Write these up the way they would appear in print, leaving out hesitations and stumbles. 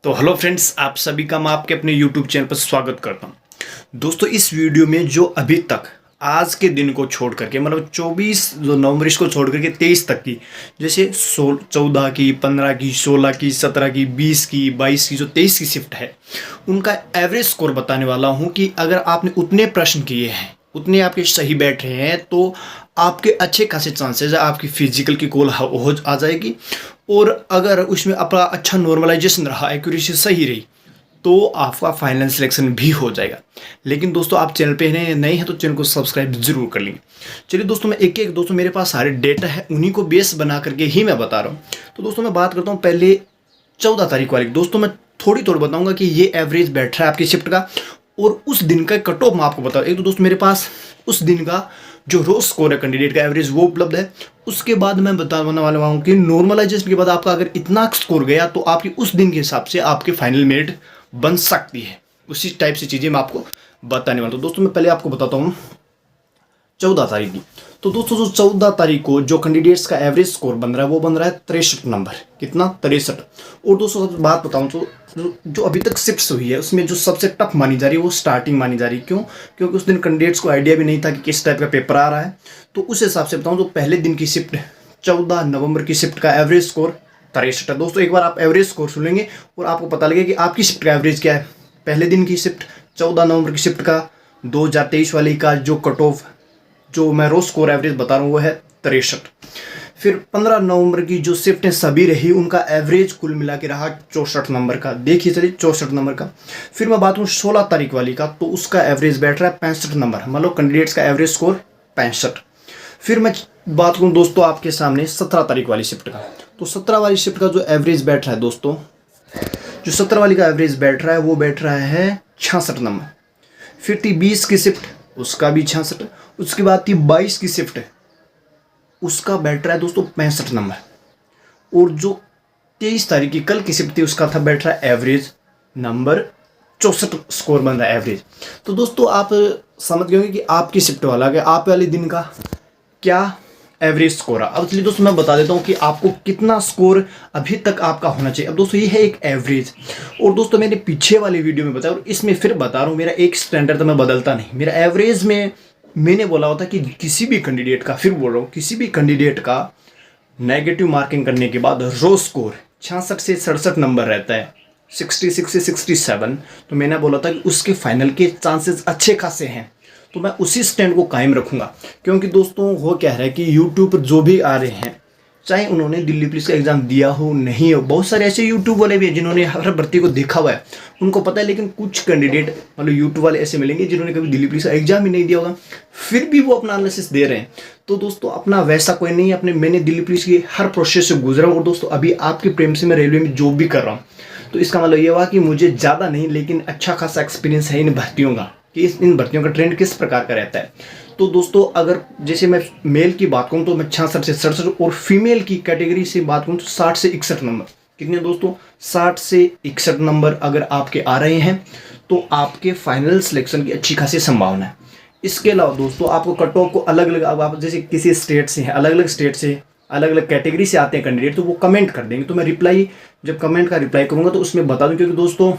तो hello friends, आप सभी का मैं आपके अपने यूट्यूब चैनल पर स्वागत करता हूं। दोस्तों, इस वीडियो में जो अभी तक आज के दिन को छोड़ करके मतलब 24 जो नवंबर को छोड़ करके 23 तक की, जैसे 14 की, 15 की, 16 की, 17 की, 20 की, 22 की, जो 23 की शिफ्ट है, उनका एवरेज स्कोर बताने वाला हूं कि अगर आपने उतने प्रश्न किए हैं, उतने आपके सही बैठ रहे हैं, तो आपके अच्छे खासे चांसेस है आपकी फिजिकल की कॉल हो आ जाएगी। और अगर उसमें आपका अच्छा नॉर्मलाइजेशन रहा, एक्यूरेसी सही रही, तो आपका फाइनल सिलेक्शन भी हो जाएगा। लेकिन दोस्तों, आप चैनल पे नए हैं तो चैनल को सब्सक्राइब जरूर कर लेंगे। चलिए दोस्तों, मैं एक एक दोस्तों मेरे पास सारे डेटा है, उन्हीं को बेस बना करके ही मैं बता रहा हूँ। तो दोस्तों, मैं बात करता हूँ पहले 14 तारीख वाली। दोस्तों, मैं थोड़ी बताऊंगा कि ये एवरेज बैठ रहा है आपकी शिफ्ट का, और उस दिन का कट ऑफ मैं आपको बताऊँ। एक तो दोस्तों मेरे पास उस दिन का जो रोज स्कोर है कैंडिडेट का एवरेज, वो उपलब्ध है। उसके बाद मैं बताने वाला हूँ कि नॉर्मलाइजेशन के बाद आपका अगर इतना स्कोर गया तो आपकी उस दिन के हिसाब से आपके फाइनल मेरिट बन सकती है। उसी टाइप से चीज़ें मैं आपको बताने वाला हूँ। दोस्तों, मैं पहले आपको बताता हूँ 14 तारीख की। तो दोस्तों, जो 14 तारीख को जो कैंडिडेट्स का एवरेज स्कोर बन रहा है, वो बन रहा है 63 नंबर। कितना? 63। और दोस्तों, बात बताऊं तो जो अभी तक शिफ्ट्स हुई है, उसमें जो सबसे टफ मानी जा रही है वो स्टार्टिंग मानी जा रही है। क्यों? क्योंकि उस दिन कैंडिडेट्स को आइडिया भी नहीं था कि किस टाइप का पेपर आ रहा है। तो उस हिसाब से बताऊँ तो पहले दिन की शिफ्ट 14 नवंबर की शिफ्ट का एवरेज स्कोर 63 है। दोस्तों, एक बार आप एवरेज स्कोर सुनेंगे और आपको पता लगेगा कि आपकी शिफ्ट का एवरेज क्या है। पहले दिन की शिफ्ट 14 नवंबर की शिफ्ट का 2023 वाली का जो कट ऑफ, जो मैं रोज स्कोर एवरेज बता रहा हूँ, वो है 63। फिर 15 नवंबर की जो शिफ्टें सभी रही, उनका एवरेज कुल मिला के रहा 64 नंबर का। देखिए चलिए, 64 नंबर का। फिर मैं बात करूँ 16 तारीख वाली का, तो उसका एवरेज बैठ रहा है 65 नंबर। मतलब कैंडिडेट्स का एवरेज स्कोर 65। फिर मैं बात करूँ दोस्तों आपके सामने 17 तारीख वाली शिफ्ट का। तो 17 वाली शिफ्ट का जो एवरेज बैठ रहा है दोस्तों, जो 17 वाली का एवरेज बैठ रहा है, वो बैठ रहा है 66 नंबर। फिर थी 20 की शिफ्ट, उसका भी 66। उसके बाद थी 22 की शिफ्ट, उसका बैठ रहा है दोस्तों 65 नंबर। और जो 23 तारीख की कल की शिफ्ट थी, उसका था बैठ रहा है एवरेज नंबर 64 स्कोर बन रहा है एवरेज। तो दोस्तों, आप समझ गए होंगे कि आपकी शिफ्ट वाला क्या, आप वाले दिन का क्या एवरेज स्कोर है। अब चलिए दोस्तों, मैं बता देता हूँ कि आपको कितना स्कोर अभी तक आपका होना चाहिए। अब दोस्तों, ये है एक एवरेज। और दोस्तों, मैंने पीछे वाली वीडियो में बताया और इसमें फिर बता रहा हूँ, मेरा एक स्टैंडर्ड तो मैं बदलता नहीं। मेरा एवरेज में मैंने बोला होता कि किसी भी कैंडिडेट का, फिर बोल रहा हूँ, किसी भी कैंडिडेट का नेगेटिव मार्किंग करने के बाद रोज स्कोर 66 से 67 नंबर रहता है, 66 से 67। तो मैंने बोला था कि उसके फाइनल के चांसेस अच्छे खासे हैं। तो मैं उसी स्टैंड को कायम रखूंगा। क्योंकि दोस्तों, वो कह रहा है कि यूट्यूब पर जो भी आ रहे हैं, चाहे उन्होंने दिल्ली पुलिस का एग्जाम दिया हो नहीं हो, बहुत सारे ऐसे यूट्यूब वाले भी हैं जिन्होंने हर भर्ती को देखा हुआ है, उनको पता है। लेकिन कुछ कैंडिडेट मतलब यूट्यूब वाले ऐसे मिलेंगे जिन्होंने कभी दिल्ली पुलिस का एग्जाम ही नहीं दिया होगा, फिर भी वो अपना एनालिसिस दे रहे हैं। तो दोस्तों, अपना वैसा कोई नहीं है। मैंने दिल्ली पुलिस की हर प्रोसेस से गुजरा हूँ। और दोस्तों, अभी आपके प्रेम से मैं रेलवे में जॉब भी कर रहा हूँ। तो इसका मतलब ये हुआ कि मुझे ज़्यादा नहीं, लेकिन अच्छा खासा एक्सपीरियंस है इन भर्तियों का, कि इन भर्तियों का ट्रेंड किस प्रकार का रहता है। तो दोस्तों, अगर जैसे मैं मेल की बात करूं तो मैं 66 से 67, और फीमेल की कैटेगरी से बात करूं तो 60 से 61 नंबर। कितने दोस्तों? 60 से 61 नंबर अगर आपके आ रहे हैं तो आपके फाइनल सिलेक्शन की अच्छी खासी संभावना है। इसके अलावा दोस्तों, आपको कट ऑफ को अलग अलग, अब आप जैसे किसी स्टेट से हैं, अलग अलग स्टेट से अलग अलग कैटेगरी से आते हैं कैंडिडेट, तो वो कमेंट कर देंगे। तो मैं रिप्लाई, जब कमेंट का रिप्लाई करूंगा तो उसमें बता दूं। क्योंकि दोस्तों,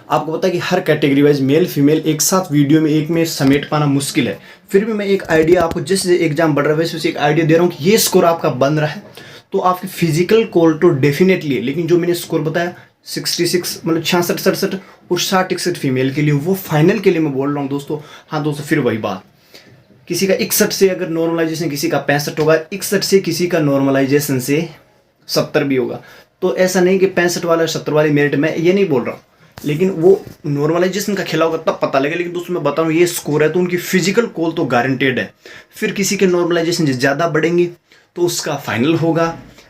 आपको पता है कि हर कैटेगरी वाइज मेल फीमेल एक साथ वीडियो में एक में समेट पाना मुश्किल है। फिर भी मैं एक आइडिया आपको, जैसे एग्जाम बढ़ रहा है वैसे एक आइडिया दे रहा हूँ कि ये स्कोर आपका बन रहा है। तो आपकी फिजिकल कॉल तो डेफिनेटली है, लेकिन जो मैंने स्कोर बताया 66 मतलब 66 67 और 60 61 फीमेल के लिए, वो फाइनल के लिए मैं बोल रहा हूँ दोस्तों। हाँ दोस्तों, फिर वही बात, किसी का 61 से अगर नॉर्मलाइजेशन किसी का 65 होगा, 61 से किसी का नॉर्मलाइजेशन से 70 भी होगा। तो ऐसा नहीं कि 65 वाला 70 वाली मेरिट, मैं ये नहीं बोल रहा हूँ, लेकिन वो नॉर्मलाइजेशन का खेला होगा तब पता लगेगा। लेकिन दोस्तों, मैं बता रहा हूँ ये स्कोर है तो उनकी फिजिकल कॉल तो गारंटेड है। फिर किसी के नॉर्मलाइजेशन ज़्यादा बढ़ेंगी तो उसका फाइनल होगा,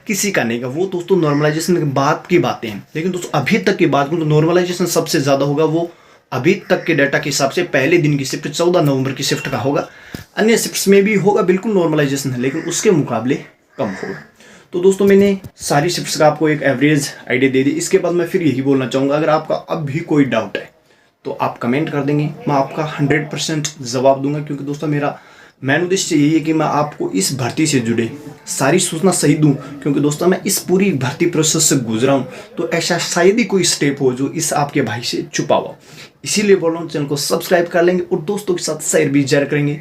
किसी का नहीं का। वो दोस्तों नॉर्मलाइजेशन के बाद की बातें हैं। लेकिन दोस्तों, अभी तक की बात करूँ तो नॉर्मलाइजेशन सबसे ज़्यादा होगा, वो अभी तक के डाटा के हिसाब से पहले दिन की शिफ्ट 14 नवंबर की शिफ्ट का होगा। अन्य शिफ्ट्स में भी होगा बिल्कुल नॉर्मलाइजेशन है, लेकिन उसके मुकाबले कम होगा। तो दोस्तों, मैंने सारी शिफ्ट्स का आपको एक एवरेज आइडिया दे दी। इसके बाद मैं फिर यही बोलना चाहूँगा, अगर आपका अब भी कोई डाउट है तो आप कमेंट कर देंगे, मैं आपका 100% जवाब दूंगा। क्योंकि दोस्तों, मेरा मेन उद्देश्य यही है कि मैं आपको इस भर्ती से जुड़े सारी सूचना सही दूं, क्योंकि दोस्तों मैं इस पूरी भर्ती प्रोसेस से गुजरा हूं, तो ऐसा शायद ही कोई स्टेप हो जो इस आपके भाई से छुपा हुआ। इसीलिए बोल रहा हूँ, चैनल को सब्सक्राइब कर लेंगे और दोस्तों के साथ शेयर भी जरूर करेंगे।